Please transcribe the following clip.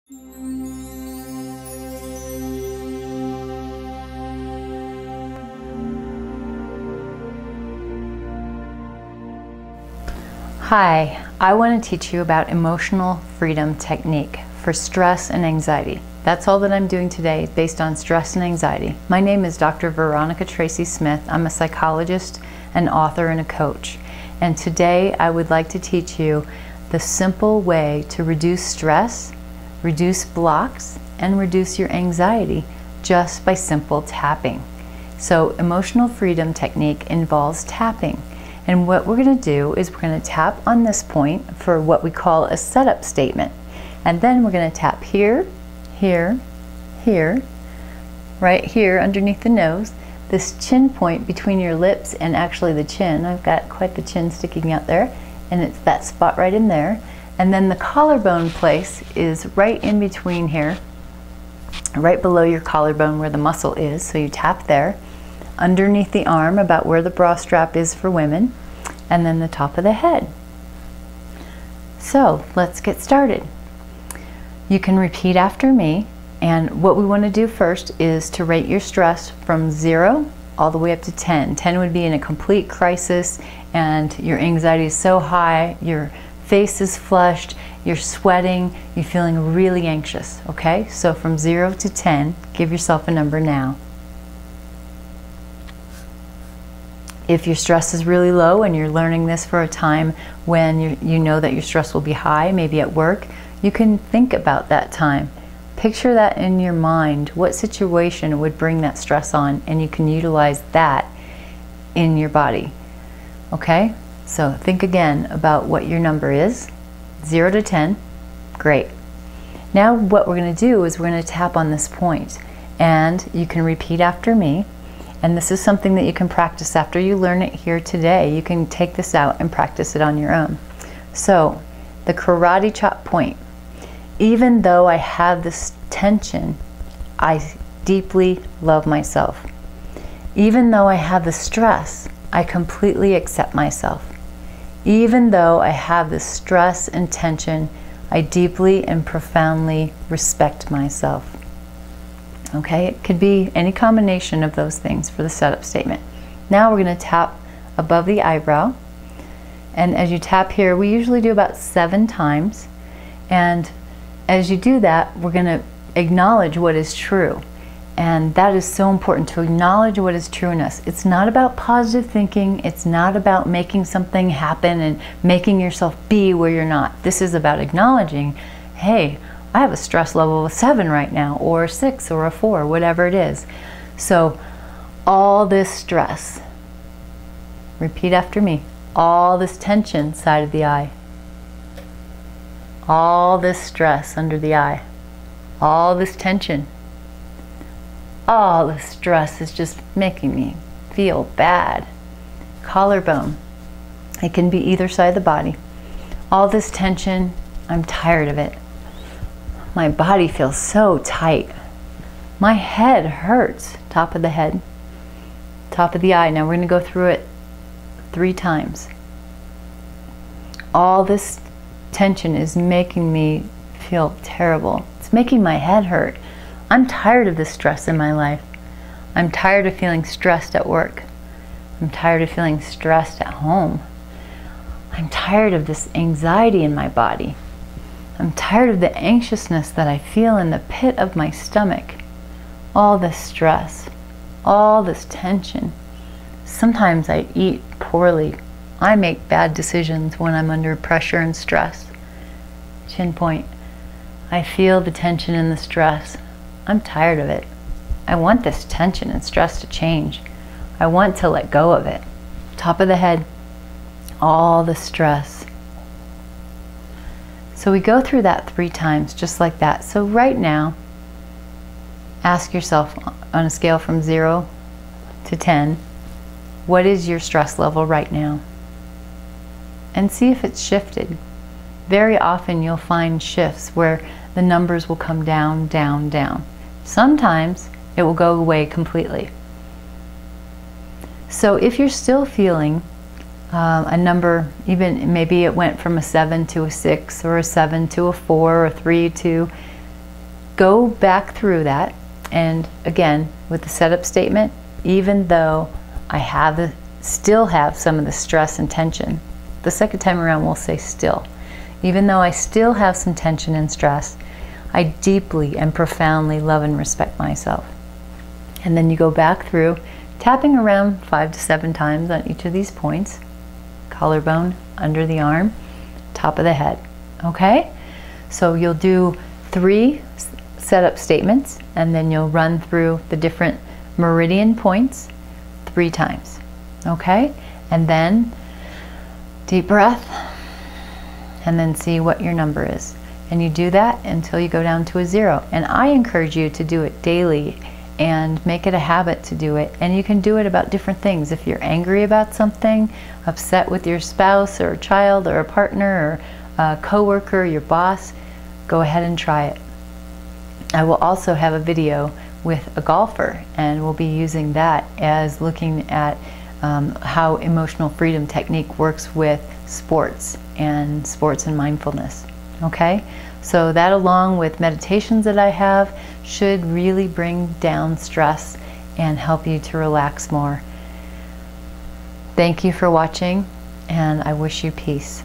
Hi, I want to teach you about emotional freedom technique for stress and anxiety. That's all that I'm doing today based on stress and anxiety. My name is Dr. Veronica Tracy Smith. I'm a psychologist, an author, and a coach. And today I would like to teach you the simple way to reduce stress, reduce blocks, and reduce your anxiety just by simple tapping. So emotional freedom technique involves tapping. And what we're going to do is we're going to tap on this point for what we call a setup statement. And then we're going to tap here, here, here, right here underneath the nose, this chin point between your lips and actually the chin. I've got quite the chin sticking out there, and it's that spot right in there. And then the collarbone place is right in between here, right below your collarbone where the muscle is. So you tap there. Underneath the arm, about where the bra strap is for women, and then the top of the head. So let's get started. You can repeat after me, and what we want to do first is to rate your stress from 0 all the way up to 10. 10 would be in a complete crisis and your anxiety is so high, your face is flushed, you're sweating, you're feeling really anxious, okay? So from 0 to 10, give yourself a number now. If your stress is really low and you're learning this for a time when you know that your stress will be high, maybe at work, you can think about that time. Picture that in your mind. What situation would bring that stress on, and you can utilize that in your body. Okay? So think again about what your number is. 0 to 10. Great. Now what we're going to do is we're going to tap on this point, and you can repeat after me. And this is something that you can practice after you learn it here today. You can take this out and practice it on your own. So, the karate chop point. Even though I have this tension, I deeply love myself. Even though I have the stress, I completely accept myself. Even though I have the stress and tension, I deeply and profoundly respect myself. Okay, it could be any combination of those things for the setup statement. Now we're going to tap above the eyebrow, and as you tap here, we usually do about 7 times, and as you do that, we're going to acknowledge what is true, and that is so important, to acknowledge what is true in us. It's not about positive thinking, it's not about making something happen and making yourself be where you're not. This is about acknowledging, hey, I have a stress level of 7 right now, or 6, or a 4, whatever it is. So all this stress, repeat after me, all this tension side of the eye, all this stress under the eye, all this tension, all this stress is just making me feel bad. Collarbone, it can be either side of the body. All this tension, I'm tired of it. My body feels so tight. My head hurts. Top of the head, top of the eye. Now we're going to go through it 3 times. All this tension is making me feel terrible. It's making my head hurt. I'm tired of this stress in my life. I'm tired of feeling stressed at work. I'm tired of feeling stressed at home. I'm tired of this anxiety in my body. I'm tired of the anxiousness that I feel in the pit of my stomach. All this stress, all this tension. Sometimes I eat poorly. I make bad decisions when I'm under pressure and stress. Chin point. I feel the tension and the stress. I'm tired of it. I want this tension and stress to change. I want to let go of it. Top of the head, all the stress. So we go through that 3 times, just like that. So right now, ask yourself on a scale from 0 to 10, what is your stress level right now? And see if it's shifted. Very often you'll find shifts where the numbers will come down, down, down. Sometimes it will go away completely. So if you're still feeling a number, even maybe it went from a 7 to a 6, or a 7 to a 4, or a 3 to go back through that, and again, with the setup statement, even though I still have some of the stress and tension, the second time around we'll say still. Even though I still have some tension and stress, I deeply and profoundly love and respect myself. And then you go back through, tapping around 5 to 7 times on each of these points: collarbone, under the arm, top of the head. Okay? So you'll do 3 setup statements, and then you'll run through the different meridian points 3 times. Okay? And then deep breath, and then see what your number is. And you do that until you go down to a 0. And I encourage you to do it daily and make it a habit to do it. And you can do it about different things. If you're angry about something, upset with your spouse or a child or a partner or a coworker, your boss, go ahead and try it. I will also have a video with a golfer, and we'll be using that as looking at how emotional freedom technique works with sports and mindfulness. Okay, so that, along with meditations that I have, should really bring down stress and help you to relax more. Thank you for watching, and I wish you peace.